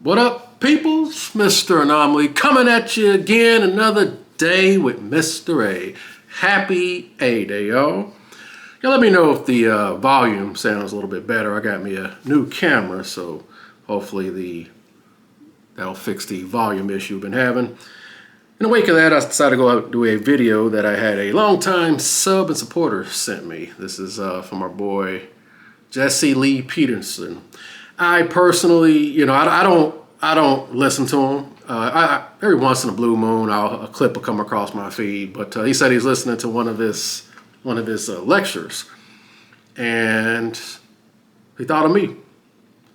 What up, peoples? Mr. Anomaly coming at you again another day with Mr. A. Happy A-Day, y'all. Y'all let me know if the volume sounds a little bit better. I got me a new camera, so hopefully that'll fix the volume issue we've been having. In the wake of that, I decided to go out and do a video that I had a longtime sub and supporter sent me. This is from our boy Jesse Lee Peterson. I personally, I don't listen to him. Every once in a blue moon, a clip will come across my feed. But he said he's listening to one of his lectures, and he thought of me.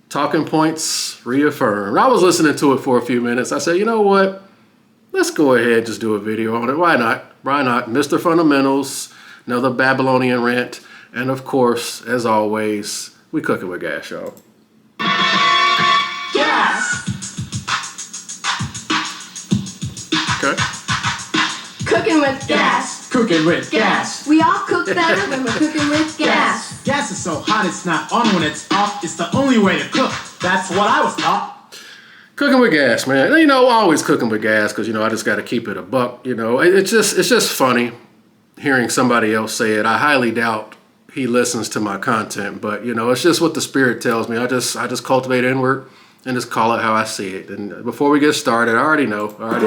Talking points reaffirmed. I was listening to it for a few minutes. I said, you know what? Let's go ahead and just do a video on it. Why not? Why not? Mr. Fundamentals, another Babylonian rant, and of course, as always, we cook it with gas, y'all. Gas. Okay. Cooking with gas. Cooking with gas. We all cook better when we're cooking with gas. Gas is so hot it's not on when it's off. It's the only way to cook. That's what I was taught. Cooking with gas, man. Always cooking with gas because, I just got to keep it a buck. It's just funny hearing somebody else say it. I highly doubt he listens to my content, but, it's just what the spirit tells me. I just cultivate inward and just call it how I see it. And before we get started, I already know. Why are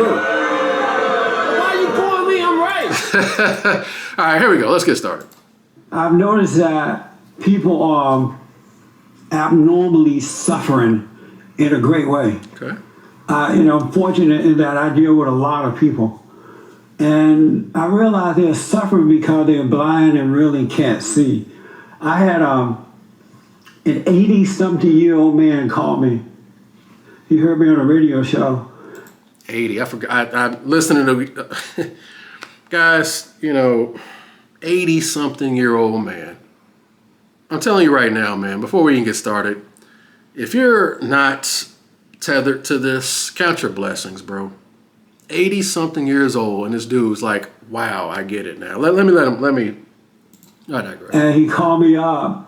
you calling me? I'm right. All right, here we go. Let's get started. I've noticed that people are abnormally suffering in a great way. Okay. I'm fortunate in that I deal with a lot of people. And I realize they're suffering because they're blind and really can't see. I had an 80-something-year-old man call me. He heard me on a radio show. 80. I forgot. I'm listening to guys, 80-something-year-old man. I'm telling you right now, man, before we even get started, if you're not tethered to this, count your blessings, bro. 80-something years old, and this dude's like, wow, I get it now. Let me, I digress. And he called me up,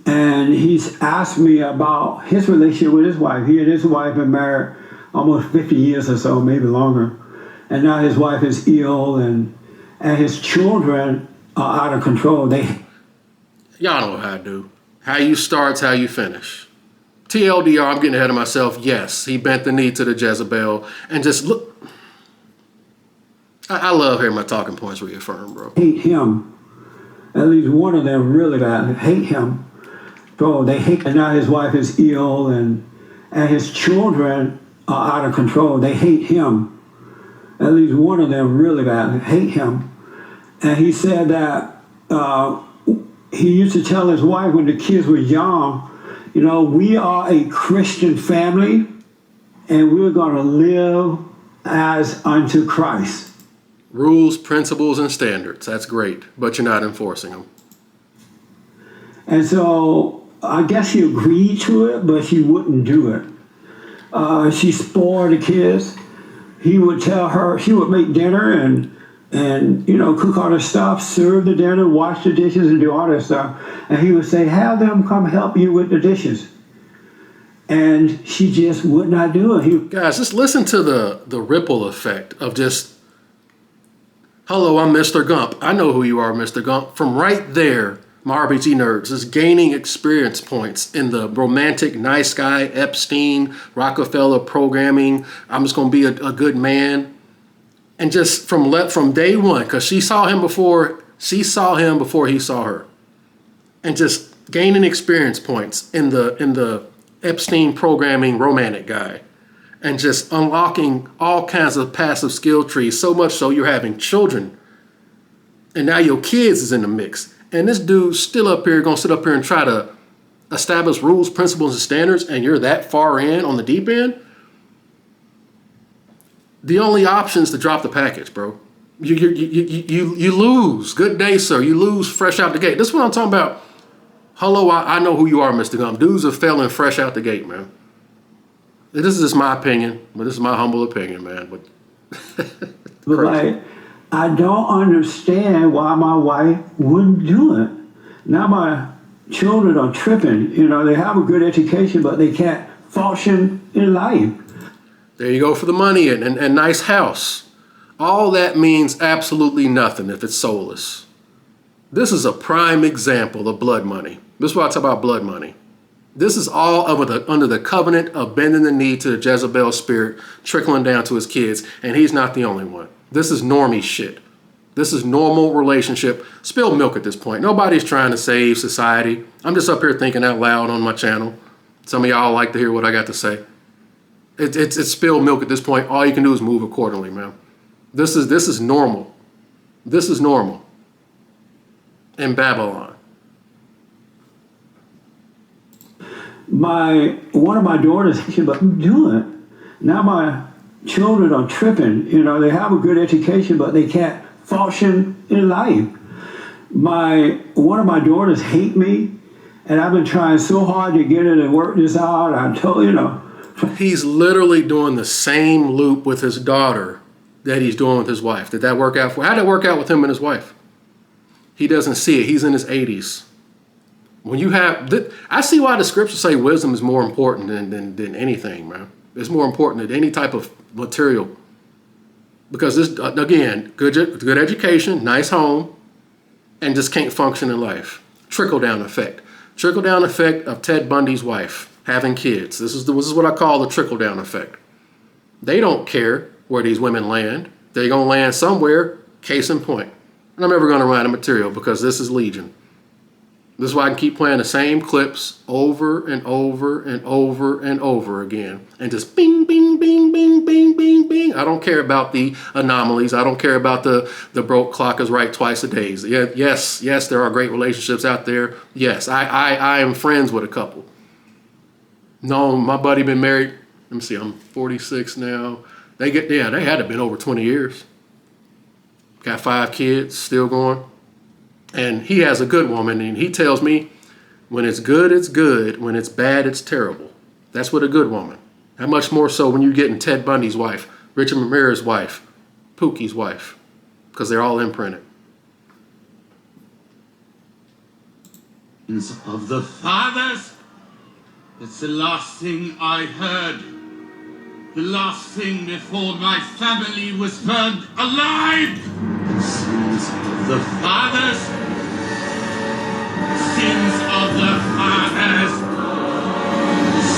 and he's asked me about his relationship with his wife. He and his wife been married almost 50 years or so, maybe longer. And now his wife is ill, and his children are out of control. Y'all know how I do. How you start's how you finish. TLDR, I'm getting ahead of myself. Yes, he bent the knee to the Jezebel. And just look. I love hearing my talking points reaffirmed, bro. Hate him. At least one of them really bad. Hate him. Bro, they hate. And now his wife is ill, and his children are out of control. They hate him. At least one of them really bad. Hate him. And he said that he used to tell his wife when the kids were young, we are a Christian family, and we're going to live as unto Christ. Rules, principles, and standards. That's great, but you're not enforcing them. And so I guess he agreed to it, but he wouldn't do it. She spoiled the kids. He would tell her, she would make dinner and cook all the stuff, serve the dinner, wash the dishes, and do all that stuff. And he would say, have them come help you with the dishes. And she just would not do it. Guys, just listen to the ripple effect of just, hello, I'm Mr. Gump. I know who you are, Mr. Gump. From right there, my RPG nerds is gaining experience points in the romantic, nice guy, Epstein, Rockefeller programming. I'm just going to be a good man. And just from day one, because she saw him before he saw her, and just gaining experience points in the Epstein programming romantic guy, and just unlocking all kinds of passive skill trees. So much so you're having children, and now your kids is in the mix. And this dude's still up here gonna sit up here and try to establish rules, principles, and standards, and you're that far in on the deep end. The only option is to drop the package, bro. You lose. Good day, sir. You lose fresh out the gate. This is what I'm talking about. Hello, I know who you are, Mr. Gump. Dudes are failing fresh out the gate, man. This is just my opinion, but this is my humble opinion, man. But I don't understand why my wife wouldn't do it. Now my children are tripping. They have a good education, but they can't function in life. There you go for the money and nice house. All that means absolutely nothing if it's soulless. This is a prime example of blood money. This is why I talk about blood money. This is all under the covenant of bending the knee to the Jezebel spirit, trickling down to his kids, and he's not the only one. This is normie shit. This is normal relationship. Spilled milk at this point. Nobody's trying to save society. I'm just up here thinking out loud on my channel. Some of y'all like to hear what I got to say. It's spilled milk at this point. All you can do is move accordingly, man. This is normal. This is normal in Babylon. One of my daughters said, "But I'm doing now. My children are tripping. You know, they have a good education, but they can't function in life. One of my daughters hate me, and I've been trying so hard to get her to work this out. I told you know." He's literally doing the same loop with his daughter that he's doing with his wife. Did that work out for? How did it work out with him and his wife? He doesn't see it. He's in his 80s. When you have, I see why the scriptures say wisdom is more important than anything, man. It's more important than any type of material. Because this, again, good education, nice home, and just can't function in life. Trickle-down effect. Trickle-down effect of Ted Bundy's wife having kids. This is what I call the trickle-down effect. They don't care where these women land. They're going to land somewhere, case in point. And I'm never going to run out of material because this is Legion. This is why I can keep playing the same clips over and over and over and over again. And just bing, bing, bing, bing, bing, bing, bing. I don't care about the anomalies. I don't care about the broke clock is right twice a day. Yes, there are great relationships out there. Yes, I am friends with a couple. No, my buddy been married. Let me see, I'm 46 now. They had to have been over 20 years. Got 5 kids, still going. And he has a good woman, and he tells me, when it's good, it's good. When it's bad, it's terrible. That's what a good woman. How much more so when you're getting Ted Bundy's wife, Richard Ramirez's wife, Pookie's wife, because they're all imprinted. Of the fathers, it's the last thing I heard. The last thing before my family was burned alive. Sins of the fathers. Sins of the fathers.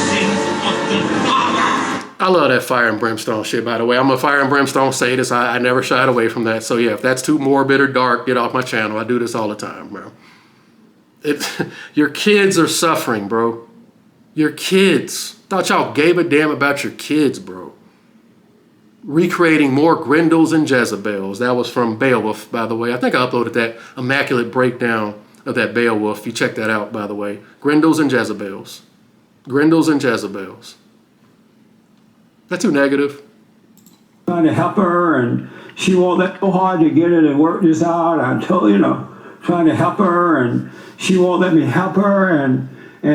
Sins of the fathers. I love that fire and brimstone shit, by the way. I'm a fire and brimstone sadist. I never shied away from that. So yeah, if that's too morbid or dark, get off my channel. I do this all the time, bro. Your kids are suffering, bro. Your kids. Thought y'all gave a damn about your kids, bro. Recreating more Grendels and Jezebels. That was from Beowulf, by the way. I think I uploaded that immaculate breakdown of that Beowulf. You check that out, by the way. Grendels and Jezebels. Grendels and Jezebels. That's too negative. Trying to help her, and she won't let so hard to get her to work this out. I told you know, trying to help her, and she won't let me help her, and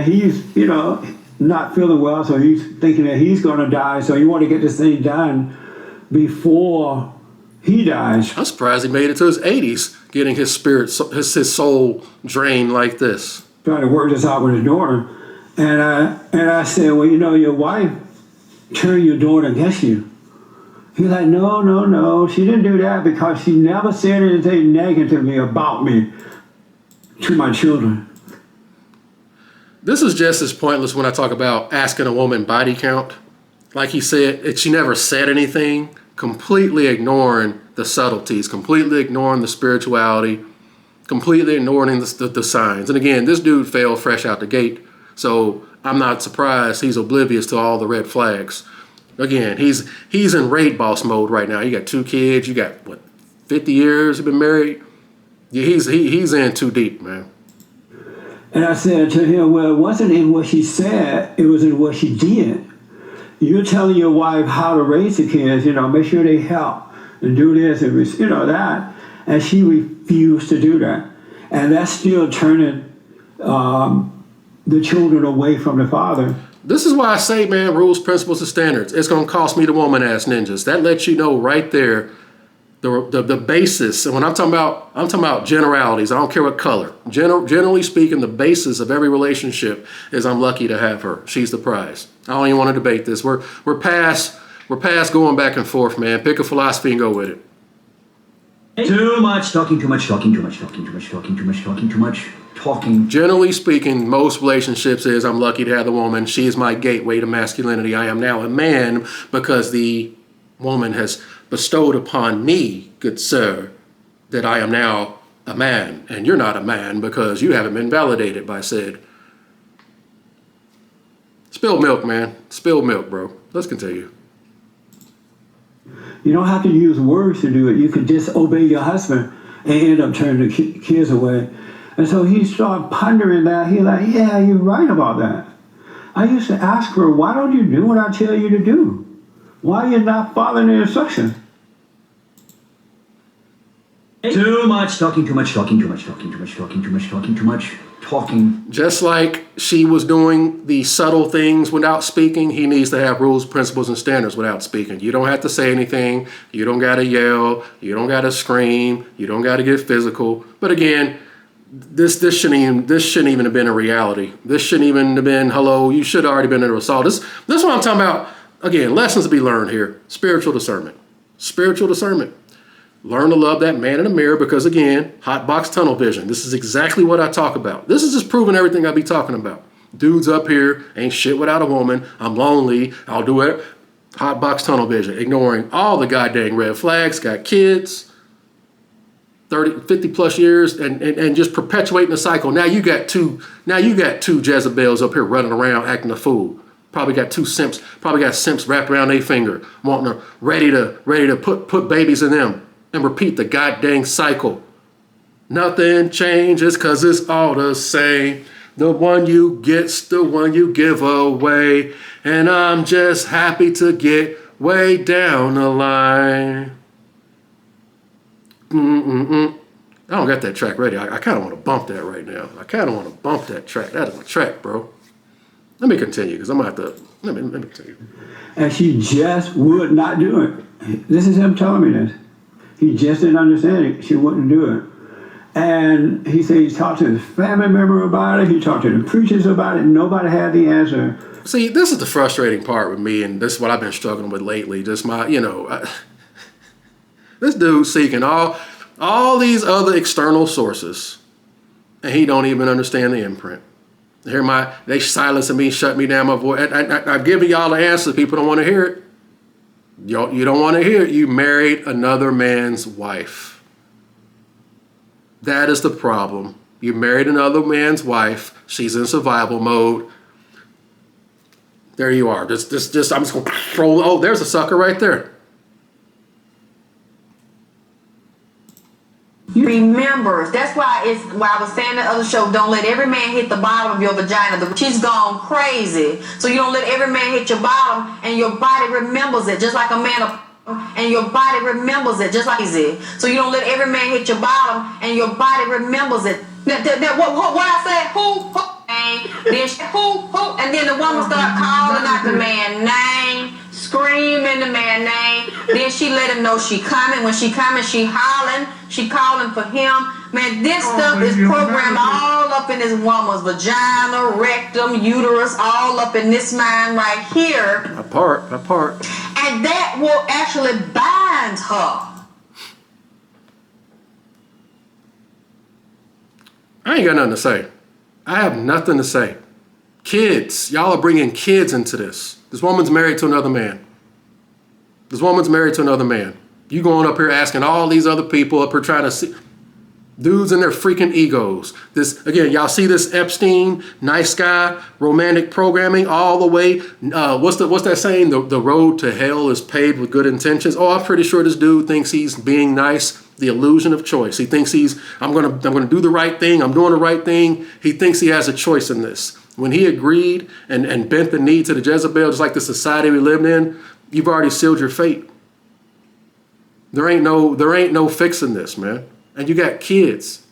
he's, you know, not feeling well, so he's thinking that he's going to die, so he want to get this thing done before he dies. I'm surprised he made it to his 80s, getting his spirit, his soul drained like this. Trying to work this out with his daughter, and I said, well, you know, your wife turned your daughter against you. He's like, no, she didn't do that because she never said anything negatively about me to my children. This is just as pointless when I talk about asking a woman body count. Like he said, she never said anything, completely ignoring the subtleties, completely ignoring the spirituality, completely ignoring the signs. And again, this dude failed fresh out the gate, so I'm not surprised he's oblivious to all the red flags. Again, he's in raid boss mode right now. You got 2 kids, you got, 50 years you've been married? Yeah, he's in too deep, man. And I said to him, well, it wasn't in what she said, it was in what she did. You're telling your wife how to raise the kids, you know, make sure they help and do this and, you know, that. And she refused to do that. And that's still turning the children away from the father. This is why I say, man, rules, principles, and standards. It's going to cost me the woman-ass ninjas. That lets you know right there the basis, and when I'm talking about generalities. I don't care what color. Generally speaking, the basis of every relationship is I'm lucky to have her. She's the prize. I don't even want to debate this. We're past going back and forth, man. Pick a philosophy and go with it. Too much talking, too much talking, too much talking, too much talking, too much talking, too much talking. Generally speaking, most relationships is I'm lucky to have the woman. She is my gateway to masculinity. I am now a man because the woman has bestowed upon me, good sir, that I am now a man. And you're not a man because you haven't been validated by said. Spilled milk, man. Spilled milk, bro. Let's continue. You don't have to use words to do it. You can just obey your husband and end up turning the kids away. And so he started pondering that. He's like, yeah, you're right about that. I used to ask her, why don't you do what I tell you to do? Why are you not following the instructions? Too much talking, too much talking, too much talking, too much talking, too much talking, too much talking. Just like she was doing the subtle things without speaking, he needs to have rules, principles, and standards without speaking. You don't have to say anything. You don't got to yell. You don't got to scream. You don't got to get physical. But again, this shouldn't even have been a reality. This shouldn't even have been, hello, you should have already been under assault. This is what I'm talking about. Again, lessons to be learned here. Spiritual discernment. Spiritual discernment. Learn to love that man in the mirror because, again, hot box tunnel vision. This is exactly what I talk about. This is just proving everything I be talking about. Dudes up here ain't shit without a woman. I'm lonely. I'll do it. Hot box tunnel vision. Ignoring all the goddamn red flags. Got kids. 30, 50 plus years and just perpetuating the cycle. Now you got two Jezebels up here running around acting a fool. Probably got two simps. Probably got simps wrapped around their finger, wanting to ready to put babies in them. And repeat the goddamn cycle. Nothing changes because it's all the same. The one you get's the one you give away. And I'm just happy to get way down the line. I don't got that track ready. I kind of want to bump that right now. I kind of want to bump that track. That is my track, bro. Let me continue because I'm going to have to. Let me continue. And she just would not do it. This is him telling me this. He just didn't understand it. She wouldn't do it. And he said he talked to his family member about it. He talked to the preachers about it. Nobody had the answer. See, this is the frustrating part with me, and this is what I've been struggling with lately. Just my, this dude seeking all these other external sources, and he don't even understand the imprint. They silencing me, shut me down, my voice. I've given y'all the answer. People don't want to hear it. You don't want to hear it. You married another man's wife. That is the problem. You married another man's wife. She's in survival mode. There you are. I'm just going to throw. Oh, there's a sucker right there. Remember, that's why I was saying the other show, don't let every man hit the bottom of your vagina. She's gone crazy. So you don't let every man hit your bottom and your body remembers it just like a man and your body remembers it just like easy. So you don't let every man hit your bottom and your body remembers it. What I said? Who? Then who? And then the woman start calling out the man's name, screaming the man's name. Then she let him know she coming. When she coming, she hollering. She calling for him. Man, this stuff is programmed all up in this woman's vagina, rectum, uterus, all up in this mind right here. Apart. And that will actually bind her. I ain't got nothing to say. I have nothing to say. Kids. Y'all are bringing kids into this. This woman's married to another man. You going up here asking all these other people up here trying to see. Dudes and their freaking egos. This, again, y'all see this Epstein, nice guy, romantic programming all the way. What's that saying? The road to hell is paved with good intentions. Oh, I'm pretty sure this dude thinks he's being nice. The illusion of choice. He thinks I'm gonna do the right thing. I'm doing the right thing. He thinks he has a choice in this. When he agreed and bent the knee to the Jezebel, just like the society we lived in, you've already sealed your fate. There ain't no fixing this, man. And you got kids.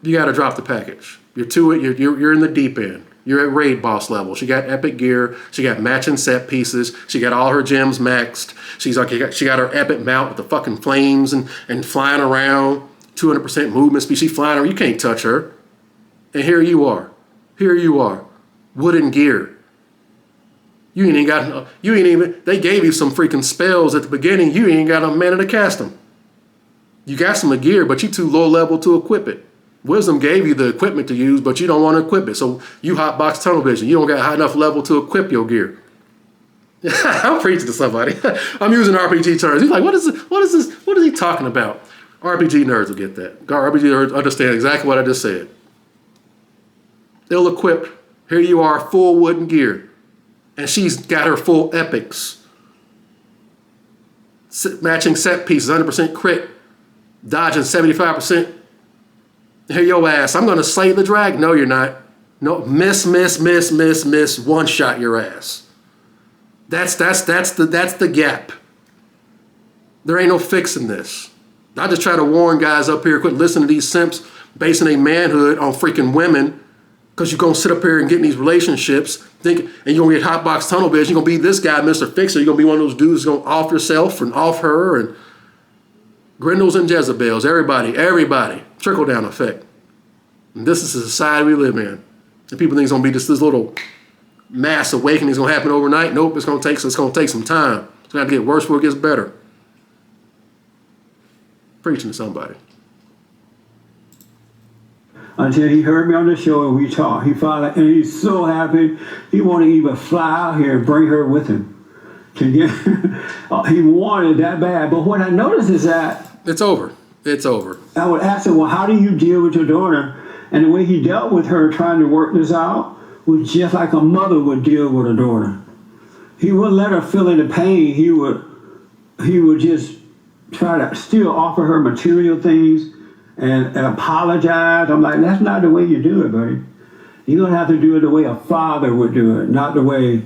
You got to drop the package. You're in the deep end. You're at raid boss level. She got epic gear. She got matching set pieces. She got all her gems maxed. She got her epic mount with the fucking flames and flying around, 200% movement speed. She's flying around. You can't touch her. And here you are. Wooden gear. You ain't even, they gave you some freaking spells at the beginning. You ain't got a mana to cast them. You got some gear, but you too low level to equip it. Wisdom gave you the equipment to use, but you don't want to equip it. So you hotbox tunnel vision. You don't got high enough level to equip your gear. I'm preaching to somebody. I'm using RPG terms. He's like, what is this? What is he talking about? RPG nerds will get that. RPG nerds understand exactly what I just said. They'll equip. Here you are, full wooden gear. And she's got her full epics. Matching set pieces, 100% crit. Dodging 75%. Here your ass. I'm going to slay the dragon. No, you're not. No, miss. One shot your ass. That's the gap. There ain't no fixing this. I just try to warn guys up here, quit listening to these simps basing their manhood on freaking women, because you're going to sit up here and get in these relationships, and you're going to get hotbox tunnel vision. You're going to be this guy, Mr. Fixer. You're going to be one of those dudes going to off yourself and off her, and Grendels and Jezebels, everybody, trickle down effect. And this is the society we live in. And people think it's going to be this little mass awakening is going to happen overnight. Nope, it's going to take some time. It's going to get worse before it gets better. Preaching to somebody. Until he heard me on the show and we talked. He finally, and he's so happy. He wanted to even fly out here and bring her with him. To get, he wanted that bad. But what I noticed is that it's over. I would ask him, well, how do you deal with your daughter? And the way he dealt with her trying to work this out was just like a mother would deal with a daughter. He wouldn't let her feel any pain. He would just try to still offer her material things and apologize. I'm like, that's not the way you do it, buddy. You're going to have to do it the way a father would do it, not the way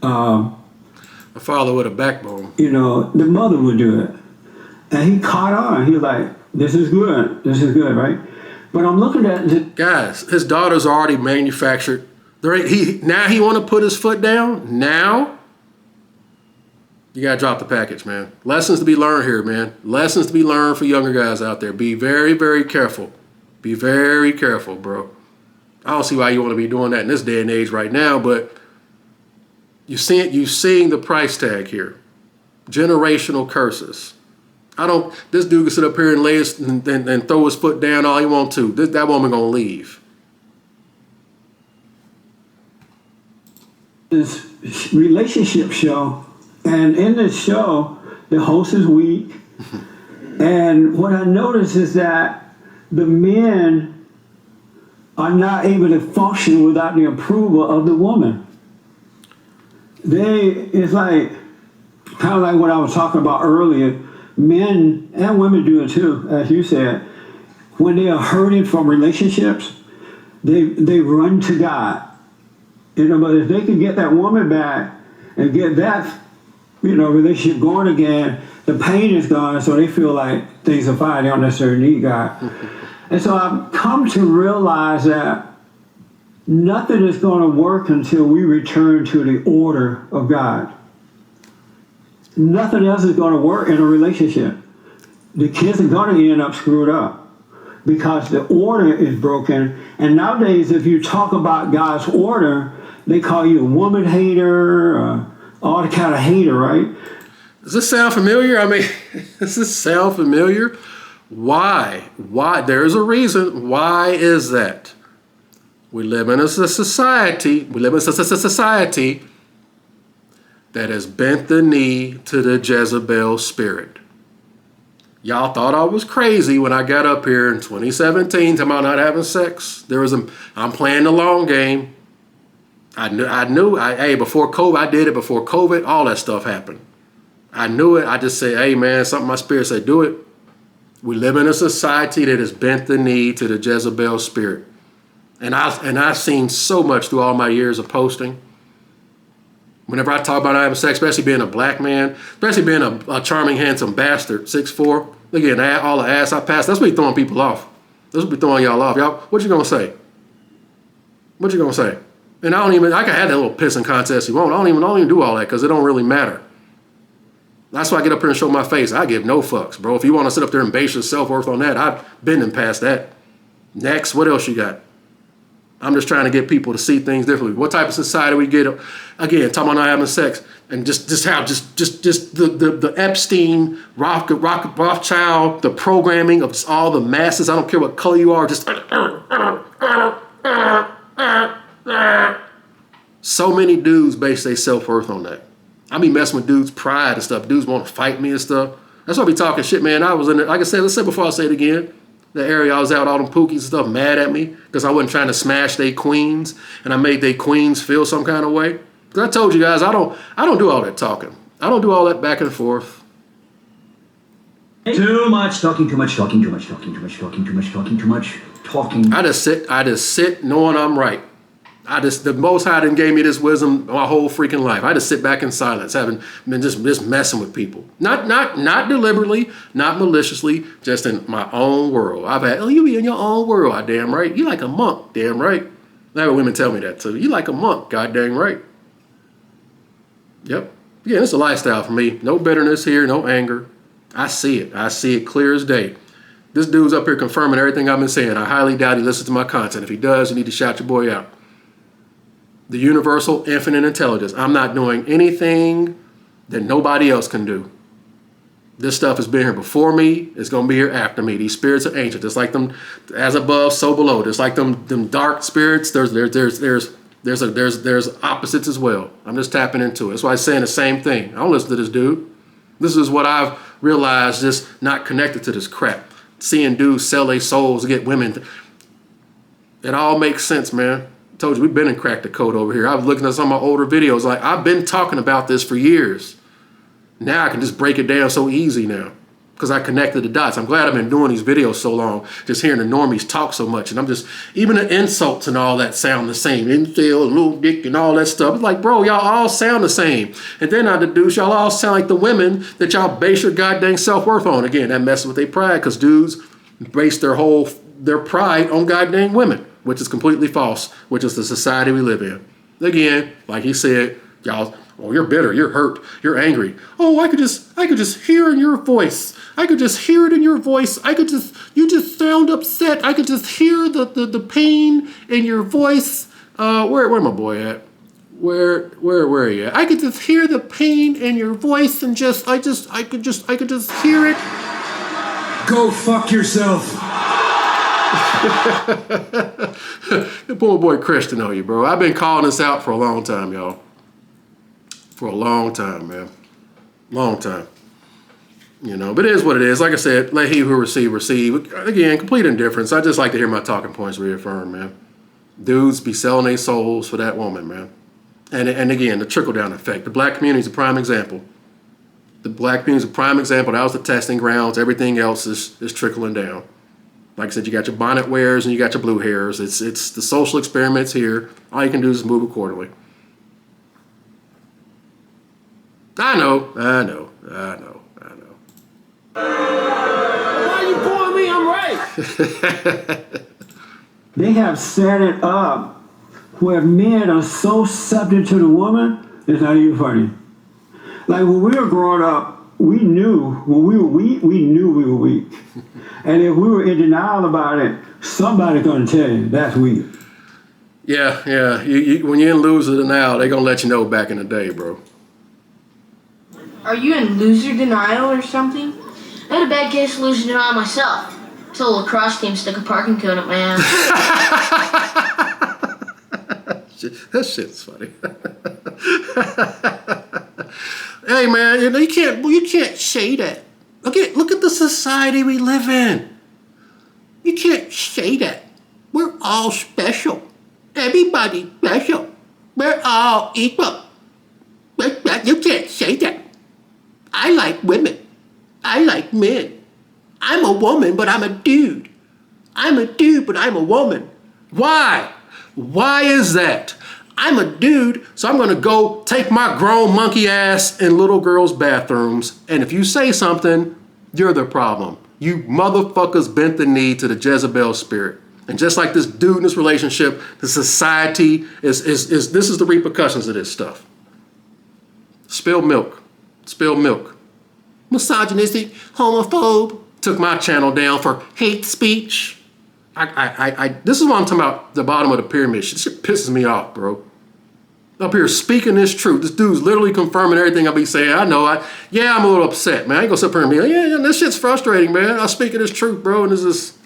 a father with a backbone. The mother would do it. And he caught on. He was like, this is good, right? But I'm looking at guys, his daughter's already manufactured. Now he want to put his foot down? Now? You got to drop the package, man. Lessons to be learned here, man. Lessons to be learned for younger guys out there. Be very, very careful. Be very careful, bro. I don't see why you want to be doing that in this day and age right now, but you're seeing the price tag here. Generational curses. This dude can sit up here and lay and throw his foot down all he wants to. That woman gonna leave. This relationship show, and in this show, the host is weak. And what I notice is that the men are not able to function without the approval of the woman. It's like, kind of like what I was talking about earlier. Men and women do it too, as you said. When they are hurting from relationships, they run to God. But if they can get that woman back and get that, relationship going again, the pain is gone, so they feel like things are fine. They don't necessarily need God. And so I've come to realize that nothing is going to work until we return to the order of God. Nothing else is going to work in a relationship. The kids are going to end up screwed up because the order is broken. And nowadays, if you talk about God's order, they call you a woman hater, all the kind of hater, right? Does this sound familiar? Does this sound familiar? Why? There's a reason. Why is that? We live in a society that has bent the knee to the Jezebel spirit. Y'all thought I was crazy when I got up here in 2017 talking about not having sex. I'm playing the long game. Before COVID, I did it before COVID, all that stuff happened. I knew it. I just said, hey man, something my spirit said, do it. We live in a society that has bent the knee to the Jezebel spirit. And I've seen so much through all my years of posting. Whenever I talk about not having sex, especially being a black man, especially being a charming, handsome bastard, 6'4", look at all the ass I passed. That's what be throwing people off. That's what be throwing y'all off. Y'all, what you gonna say? What you gonna say? And I can have that little pissing contest you want. I don't even do all that because it don't really matter. That's why I get up here and show my face. I give no fucks, bro. If you want to sit up there and base your self-worth on that, I've been and past that. Next, what else you got? I'm just trying to get people to see things differently. What type of society we get? Again, talking about not having sex and just the Epstein, Rothschild, the programming of just all the masses. I don't care what color you are. Just so many dudes base their self-worth on that. I be messing with dudes' pride and stuff. Dudes want to fight me and stuff. That's why I be talking shit, man. I was in it. Like I said, let's say before I say it again. The area I was out, all them pookies and stuff mad at me because I wasn't trying to smash they queens and I made they queens feel some kind of way. Because I told you guys, I don't do all that talking. I don't do all that back and forth. Too much talking, too much talking, too much talking, too much talking, too much talking, too much talking. I just sit knowing I'm right. The Most High didn't gave me this wisdom my whole freaking life. I just sit back in silence, having been just messing with people. Not deliberately, not maliciously, just in my own world. I've had, you be in your own world, I damn right. You like a monk, damn right. I have women tell me that too. You like a monk, god dang right. Yep. Yeah, it's a lifestyle for me. No bitterness here, no anger. I see it. I see it clear as day. This dude's up here confirming everything I've been saying. I highly doubt he listens to my content. If he does, you need to shout your boy out. The universal infinite intelligence. I'm not doing anything that nobody else can do. This stuff has been here before me. It's going to be here after me. These spirits are ancient. It's like them as above, so below. It's like them dark spirits. There's opposites as well. I'm just tapping into it. That's why I'm saying the same thing. I don't listen to this dude. This is what I've realized, just not connected to this crap. Seeing dudes sell their souls to get women. It all makes sense, man. I told you, we've been in Crack the Code over here. I was looking at some of my older videos. Like, I've been talking about this for years. Now I can just break it down so easy now because I connected the dots. I'm glad I've been doing these videos so long, just hearing the normies talk so much. And I'm just, even the insults and all that sound the same. Incel, little dick, and all that stuff. It's like, bro, y'all all sound the same. And then I deduce y'all all sound like the women that y'all base your goddamn self-worth on. Again, that messes with their pride because dudes base their pride on goddamn women, which is completely false, which is the society we live in. Again, like he said, y'all, oh, you're bitter, you're hurt, you're angry. Oh, I could just hear in your voice. I could just hear it in your voice. You just sound upset. I could just hear the pain in your voice. Where my boy at? Where are you at? I could just hear the pain in your voice and I could just hear it. Go fuck yourself. The poor boy Christian on you, bro. I've been calling this out for a long time, y'all. For a long time, man. Long time. You know, but it is what it is. Like I said, let he who receive. Again, complete indifference. I just like to hear my talking points reaffirmed, man. Dudes be selling their souls for that woman, man. And again, the trickle-down effect. The black community is a prime example. The black community is a prime example. That was the testing grounds. Everything else is trickling down. Like I said, you got your bonnet wearers and you got your blue hairs. It's the social experiments here. All you can do is move accordingly. I know. Why are you pulling me? I'm right. They have set it up where men are so subject to the woman, it's not even funny. Like when we were growing up, we knew when we were weak, we knew we were weak. And if we were in denial about it, somebody's going to tell you that's weak. Yeah. When you're in loser denial, they're going to let you know back in the day, bro. Are you in loser denial or something? I had a bad case of loser denial myself. Until a lacrosse team stuck a parking cone up my ass. That shit's funny. Hey man, you can't say that. Look at the society we live in. You can't say that. We're all special. Everybody's special. We're all equal. You can't say that. I like women. I like men. I'm a woman, but I'm a dude. I'm a dude, but I'm a woman. Why? Why is that? I'm a dude, so I'm going to go take my grown monkey ass in little girls' bathrooms. And if you say something, you're the problem. You motherfuckers bent the knee to the Jezebel spirit. And just like this dude in this relationship, the society is this is the repercussions of this stuff. Spilled milk. Spilled milk. Misogynistic, homophobe. Took my channel down for hate speech. This is what I'm talking about, the bottom of the pyramid. Shit pisses me off, bro. Up here speaking this truth. This dude's literally confirming everything I be saying. I know. I'm a little upset, man. I ain't gonna sit up here and be like, yeah, this shit's frustrating, man. I'm speaking this truth, bro. And this is,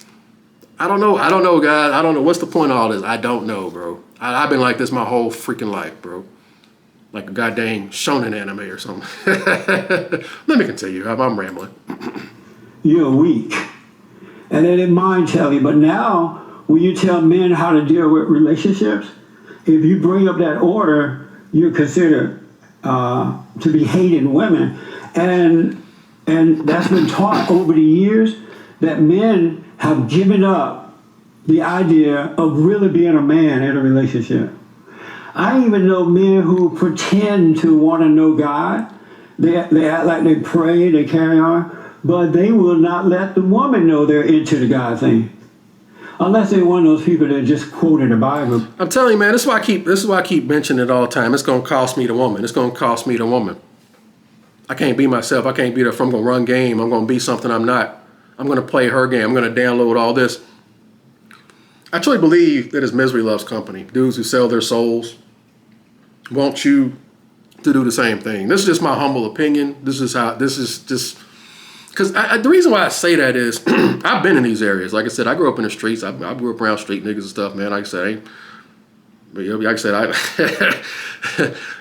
I don't know, guys. I don't know. What's the point of all this? I don't know, bro. I've been like this my whole freaking life, bro. Like a goddamn shonen anime or something. Let me continue. I'm rambling. You're weak. And they didn't mind telling you. But now, when you tell men how to deal with relationships, if you bring up that order, you're considered to be hating women. And that's been taught over the years that men have given up the idea of really being a man in a relationship. I even know men who pretend to want to know God. They act like they pray, they carry on, but they will not let the woman know they're into the God thing. Unless they're one of those people that just quoted the Bible. I'm telling you, man, this is why I keep mentioning it all the time. It's gonna cost me the woman. It's gonna cost me the woman. I can't be myself. I can't be there. If I'm gonna run game, I'm gonna be something I'm not. I'm gonna play her game. I'm gonna download all this. I truly believe that as misery loves company. Dudes who sell their souls want you to do the same thing. This is just my humble opinion. This is just. Because the reason why I say that is I've been in these areas. Like I said, I grew up in the streets. I grew up around street niggas and stuff, man. Like I said, it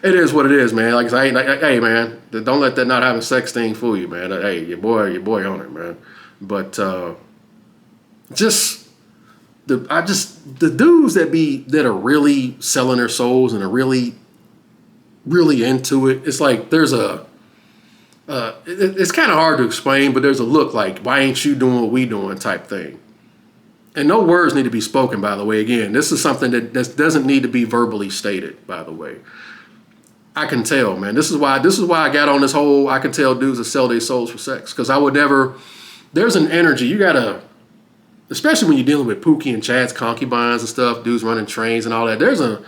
is what it is, man. Like I said, hey, man, don't let that not having sex thing fool you, man. Hey, your boy on it, man. But the dudes that are really selling their souls and are really, really into it. It's like there's it's kind of hard to explain, but there's a look like, why ain't you doing what we doing type thing. And no words need to be spoken, by the way. Again, this is something that doesn't need to be verbally stated, by the way. I can tell, man. This is why I got on this whole, I can tell dudes that sell their souls for sex. Because I would never, there's an energy, you gotta, especially when you're dealing with Pookie and Chad's concubines and stuff, dudes running trains and all that, there's an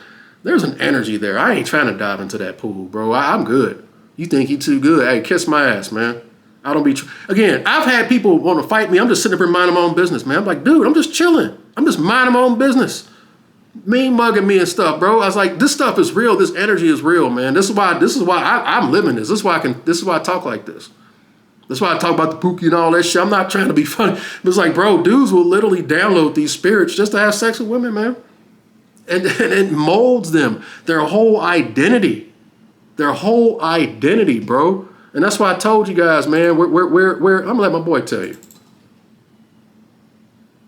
energy there. I ain't trying to dive into that pool, bro. I'm good. You think you too good? Hey, kiss my ass, man. I don't be... Again, I've had people want to fight me. I'm just sitting up here minding my own business, man. I'm like, dude, I'm just chilling. I'm just minding my own business. Mean mugging me and stuff, bro. I was like, this stuff is real. This energy is real, man. This is why I'm living this. This is why I talk like this. That's why I talk about the Pookie and all that shit. I'm not trying to be funny. But it's like, bro, dudes will literally download these spirits just to have sex with women, man. And it molds them. Their whole identity. Their whole identity, bro. And that's why I told you guys, man, we're I'm gonna let my boy tell you.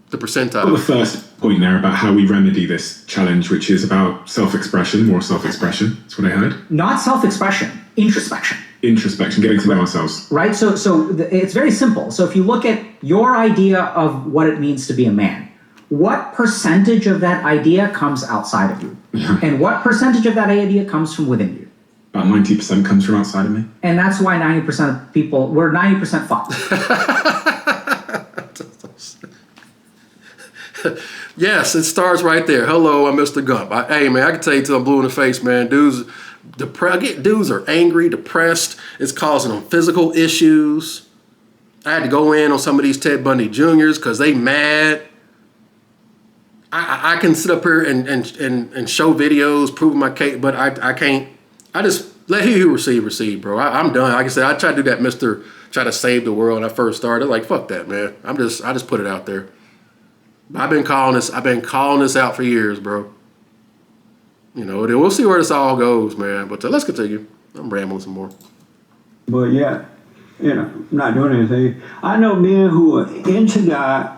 The percentile. Well, the first point there about how we remedy this challenge, which is about self-expression, more self-expression. That's what I heard. Not self-expression, introspection. Introspection, getting to know ourselves. Right? So it's very simple. So if you look at your idea of what it means to be a man, what percentage of that idea comes outside of you? And what percentage of that idea comes from within you? About 90% comes from outside of me. And that's why 90% of people, we're 90% fucked. Yes, it starts right there. Hello, I'm Mr. Gump. Hey, man, I can tell you till I'm blue in the face, man. Dudes are angry, depressed. It's causing them physical issues. I had to go in on some of these Ted Bundy Juniors because they mad. I can sit up here and show videos, proving my case, but I can't. I just let he who receive, bro. I'm done. Like I said, I tried to do that try to save the world when I first started. Like, fuck that, man. I just put it out there. I've been calling this out for years, bro. You know, we'll see where this all goes, man. But let's continue. I'm rambling some more. But yeah, not doing anything. I know men who are into God,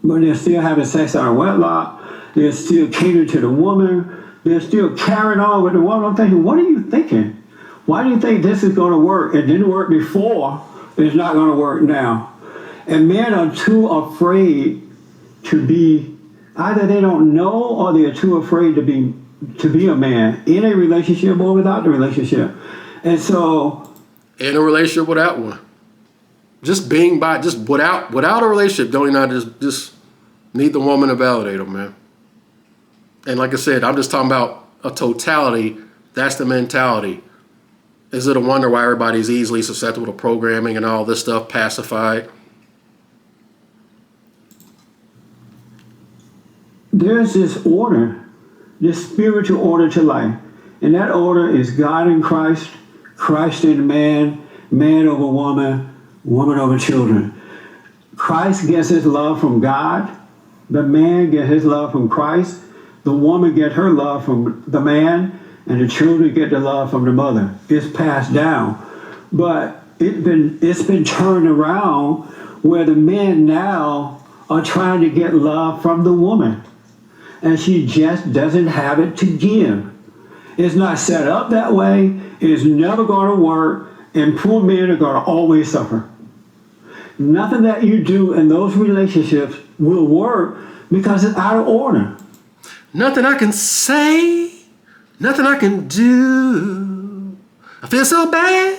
but they're still having sex out of wedlock. They're still catering to the woman. They're still carrying on with the woman. I'm thinking, what are you thinking? Why do you think this is going to work? It didn't work before. It's not going to work now. And men are too afraid to be, either they don't know or they're too afraid to be a man in a relationship or without the relationship. And so, in a relationship without one, just without a relationship, don't you know? Just Need the woman to validate them, man. And like I said, I'm just talking about a totality. That's the mentality. Is it a wonder why everybody's easily susceptible to programming and all this stuff, pacified? There's this order, this spiritual order to life. And that order is God in Christ, Christ in man, man over woman, woman over children. Christ gets his love from God. The man gets his love from Christ. The woman gets her love from the man. And the children get the love from the mother. It's passed down. But it's been turned around where the men now are trying to get love from the woman. And she just doesn't have it to give. It's not set up that way. It's never going to work. And poor men are going to always suffer. Nothing that you do in those relationships will work because it's out of order. Nothing I can say, nothing I can do. I feel so bad,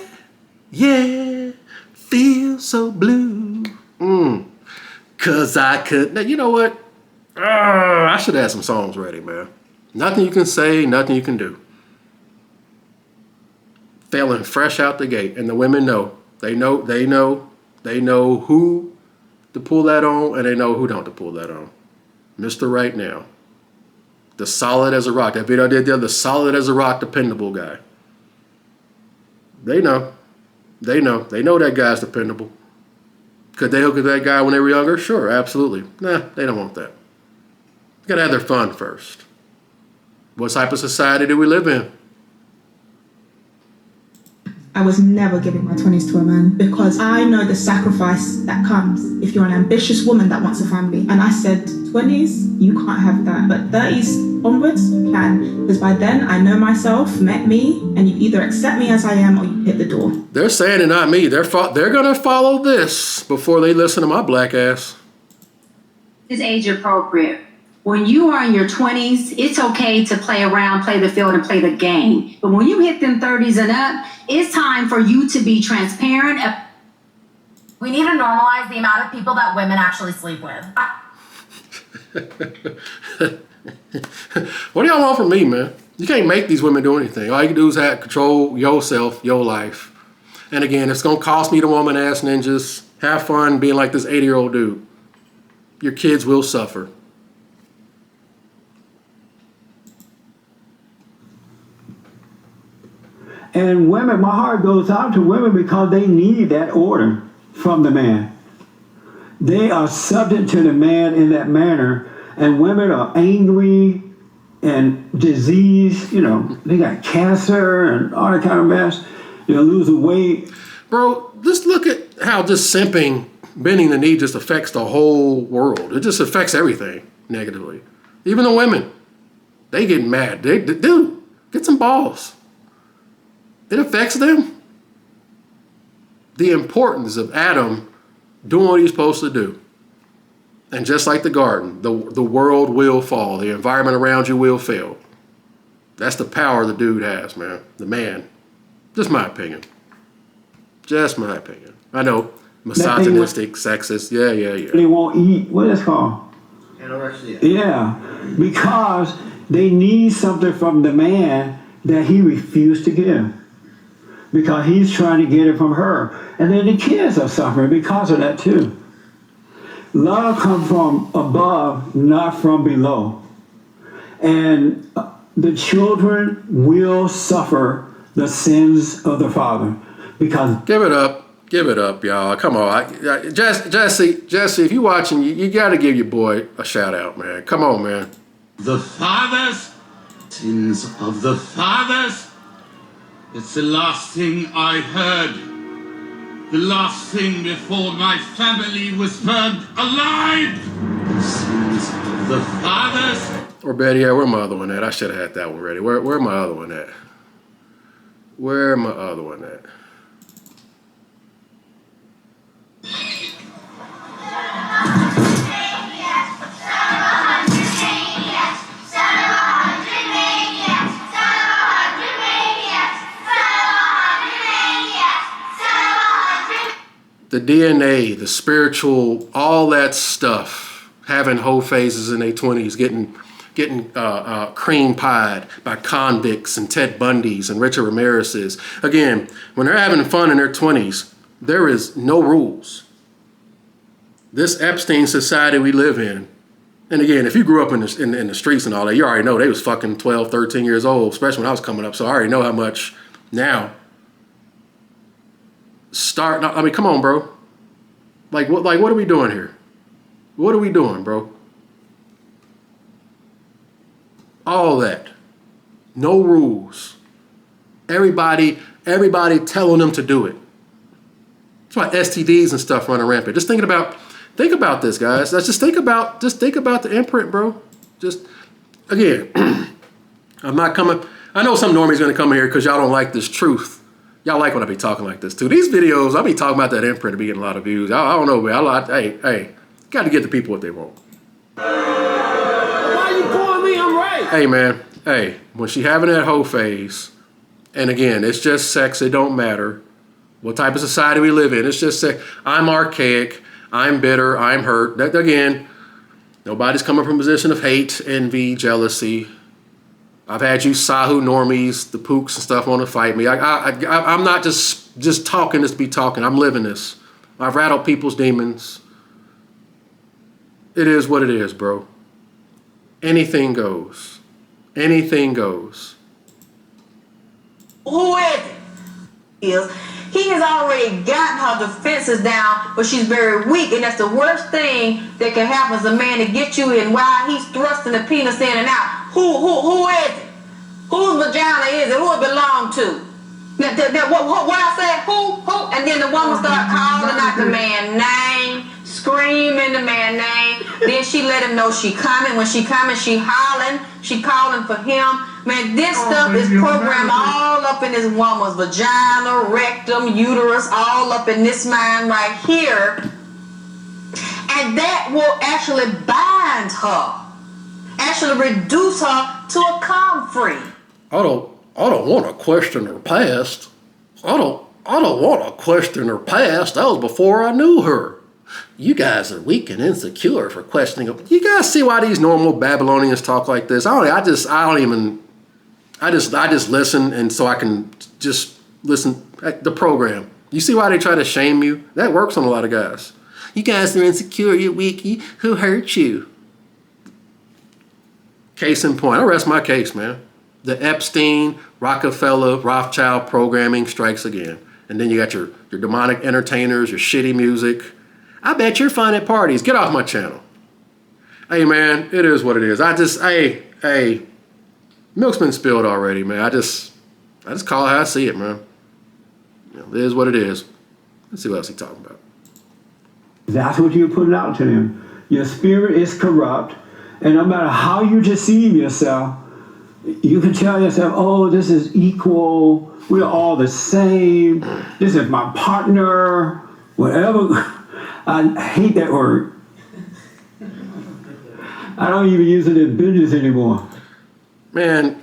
yeah, feel so blue. 'Cause I could, now you know what? I should have some songs ready, man. Nothing you can say, nothing you can do. Failing fresh out the gate, and the women know. They know who to pull that on, and they know who don't to pull that on. Mr. Right Now. The solid as a rock. That video I did there, the solid as a rock, dependable guy. They know. They know that guy's dependable. Could they hook with that guy when they were younger? Sure, absolutely. Nah, they don't want that. Gotta have their fun first. What type of society do we live in? I was never giving my 20s to a man because I know the sacrifice that comes if you're an ambitious woman that wants a family. And I said, 20s, you can't have that. But 30s onwards, you can. Because by then, I know myself, met me, and you either accept me as I am or you hit the door. They're saying it, not me. They're going to follow this before they listen to my black ass. Is age appropriate. When you are in your 20s, it's okay to play around, play the field, and play the game. But when you hit them 30s and up, it's time for you to be transparent. We need to normalize the amount of people that women actually sleep with. What do y'all want from me, man? You can't make these women do anything. All you can do is control yourself, your life. And again, it's going to cost me the woman ass ninjas. Have fun being like this 80-year-old dude. Your kids will suffer. And women, my heart goes out to women because they need that order from the man. They are subject to the man in that manner, and women are angry and diseased. You know, they got cancer and all that kind of mess. They're losing weight. Bro, just look at how just simping, bending the knee just affects the whole world. It just affects everything negatively. Even the women, they get mad. Dude, get some balls. It affects them. The importance of Adam doing what he's supposed to do. And just like the garden, the world will fall. The environment around you will fail. That's the power the dude has, man. The man. Just my opinion. Just my opinion. I know, misogynistic, sexist. Yeah. They won't eat. What is it called? Anorexia. Yeah, because they need something from the man that he refused to give. Because he's trying to get it from her. And then the kids are suffering because of that too. Love comes from above, not from below. And the children will suffer the sins of the father. Because Give it up, y'all. Come on. Jesse, if you're watching, you got to give your boy a shout out, man. Come on, man. The fathers, sins of the fathers. It's the last thing I heard. The last thing before my family was burned alive. Sins of the fathers. Or better yet, where my other one at? I should have had that one ready. Where my other one at? Where my other one at? The DNA, the spiritual, all that stuff having whole phases in their 20s, getting cream pied by convicts and Ted Bundys and Richard Ramirez's. Again, when they're having fun in their 20s, there is no rules. This Epstein society we live in, and again, if you grew up in the streets and all that, you already know they was fucking 12, 13 years old, especially when I was coming up, so I already know how much now. I mean, come on, bro. Like what are we doing here? What are we doing, bro? All that. No rules. Everybody telling them to do it. That's why STDs and stuff running rampant. Just think about this, guys. Let's just think about the imprint, bro. Just again, I'm not coming. I know some normies gonna come here because y'all don't like this truth. Y'all like when I be talking like this too. These videos, I be talking about that imprint to be getting a lot of views. I don't know, man. Hey, got to get the people what they want. Why you pulling me? I'm right. Hey, man. Hey, when she having that whole phase, and again, it's just sex. It don't matter what type of society we live in. It's just sex. I'm archaic. I'm bitter. I'm hurt. That, again, nobody's coming from a position of hate, envy, jealousy. I've had you Sahu normies, the pooks and stuff want to fight me. I'm not just talking just to be talking. I'm living this. I've rattled people's demons. It is what it is, bro. Anything goes. Anything goes. Who is it? He has already gotten her defenses down, but she's very weak, and that's the worst thing that can happen as a man to get you in while he's thrusting the penis in and out. Who is it? Whose vagina is it? Who it belong to? What I said? Who? And then the woman start calling out the man's name, screaming the man's name. Then she let him know she coming. When she coming, she hollering. She calling for him. Man, this stuff is programmed all up in this woman's vagina, rectum, uterus, all up in this mind right here. And that will actually bind her. Actually reduce her to a comfrey. I don't want to question her past. I don't want to question her past. That was before I knew her. You guys are weak and insecure for questioning her. You guys see why these normal Babylonians talk like this? I just listen, and so I can just listen at the program. You see why they try to shame you? That works on a lot of guys. You guys are insecure, you're weak, who hurt you? Case in point, I rest my case, man. The Epstein, Rockefeller, Rothschild programming strikes again. And then you got your demonic entertainers, your shitty music. I bet you're fun at parties. Get off my channel. Hey, man, it is what it is. Hey, milk's been spilled already, man. I just call it how I see it, man. You know, it is what it is. Let's see what else he's talking about. That's what you're putting out to them. Your spirit is corrupt, and no matter how you deceive yourself, you can tell yourself, oh, this is equal. We're all the same. This is my partner. Whatever. I hate that word. I don't even use it in business anymore. Man,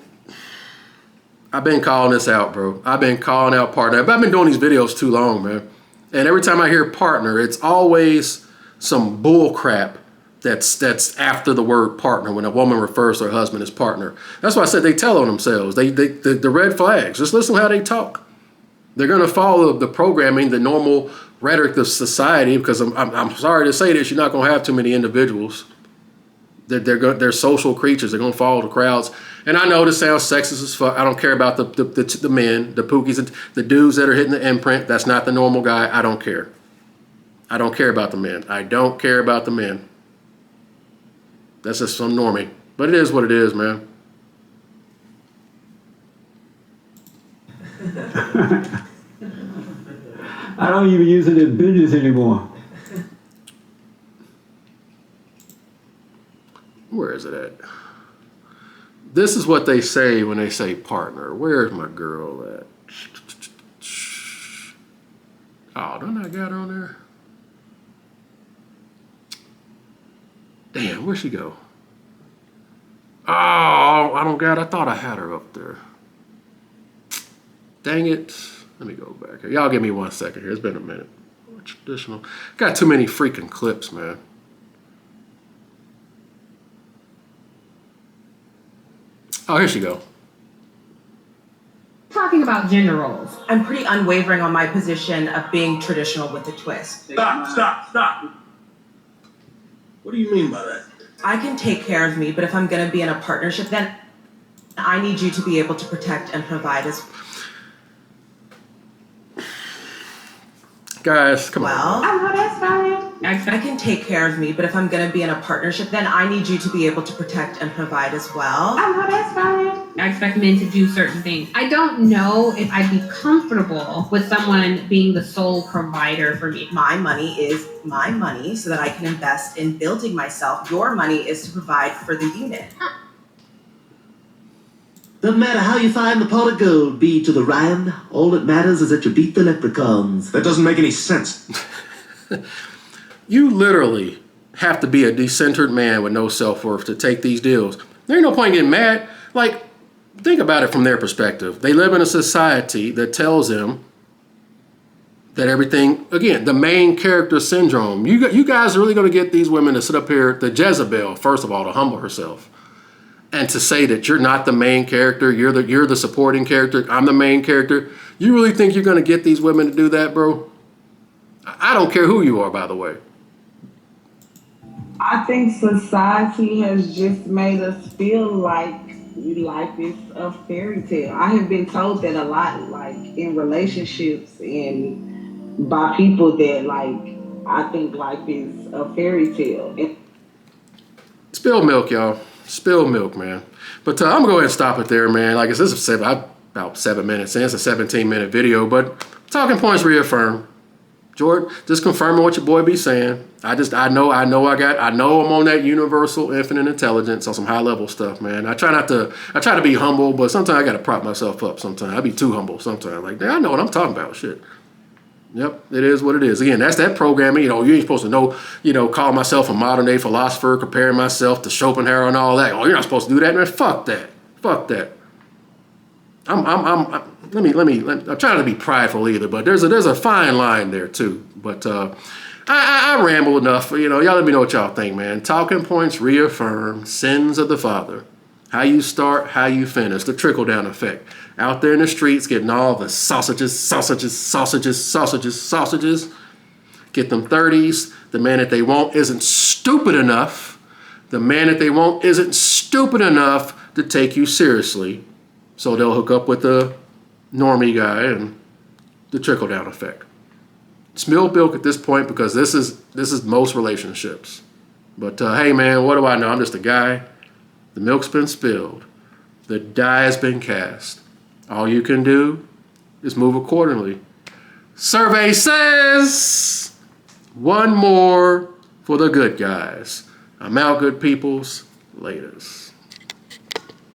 I've been calling this out, bro. I've been calling out partner. I've been doing these videos too long, man. And every time I hear partner, it's always some bull crap that's after the word partner when a woman refers to her husband as partner. That's why I said they tell on themselves. The red flags. Just listen to how they talk. They're going to follow the programming, the normal rhetoric of society, because I'm sorry to say this, you're not going to have too many individuals. They're social creatures. They're going to follow the crowds. And I know this sounds sexist as fuck. I don't care about the men, the pookies, and the dudes that are hitting the imprint. That's not the normal guy. I don't care. I don't care about the men. I don't care about the men. That's just some normie. But it is what it is, man. I don't even use it in business anymore. Where is it at? This is what they say when they say partner. Where's my girl at? Oh, don't I got her on there? Damn, where'd she go? Oh, I don't got. I thought I had her up there. Dang it. Let me go back here. Y'all give me 1 second here. It's been a minute. Traditional. Got too many freaking clips, man. Oh, here she go. Talking about gender roles. I'm pretty unwavering on my position of being traditional with a twist. Stop. What do you mean by that? I can take care of me, but if I'm going to be in a partnership, then I need you to be able to protect and provide as Guys, come on. well. I know that's fine. I can take care of me, but if I'm going to be in a partnership, then I need you to be able to protect and provide as well. I know that's fine. I expect men to do certain things. I don't know if I'd be comfortable with someone being the sole provider for me. My money is my money so that I can invest in building myself. Your money is to provide for the unit. Doesn't matter how you find the pot of gold, bead to the Ryan. All that matters is that you beat the leprechauns. That doesn't make any sense. You literally have to be a decentered man with no self-worth to take these deals. There ain't no point in getting mad. Like, think about it from their perspective. They live in a society that tells them that everything, again, the main character syndrome. You guys are really going to get these women to sit up here, the Jezebel, first of all, to humble herself. And to say that you're not the main character, you're the supporting character, I'm the main character. You really think you're going to get these women to do that, bro? I don't care who you are, by the way. I think society has just made us feel like life is a fairy tale. I have been told that a lot, like in relationships and by people that like I think life is a fairy tale. Spill milk, y'all. Spill milk, man. But I'm going to go ahead and stop it there, man. Like I said, this is about 7 minutes in. It's a 17-minute video, but talking points reaffirmed. Jordan, just confirming what your boy be saying. I know I'm on that universal infinite intelligence on some high level stuff, man. I try to be humble, but sometimes I got to prop myself up sometimes. I be too humble sometimes. Like, I know what I'm talking about, shit. Yep, it is what it is. Again, that's that programming. You ain't supposed to know, call myself a modern day philosopher, comparing myself to Schopenhauer and all that. Oh, you're not supposed to do that, man. Fuck that. I'm trying to be prideful either, but there's a fine line there too. But I ramble enough. Y'all let me know what y'all think, man. Talking points reaffirm sins of the father. How you start, how you finish. The trickle down effect. Out there in the streets, getting all the sausages. Get them 30s. The man that they want isn't stupid enough. The man that they want isn't stupid enough to take you seriously. So they'll hook up with the normie guy and the trickle down effect. Spill milk at this point because this is most relationships. But hey man, what do I know? I'm just a guy. The milk's been spilled. The die has been cast. All you can do is move accordingly. Survey says one more for the good guys. I'm out, good peoples. Laters.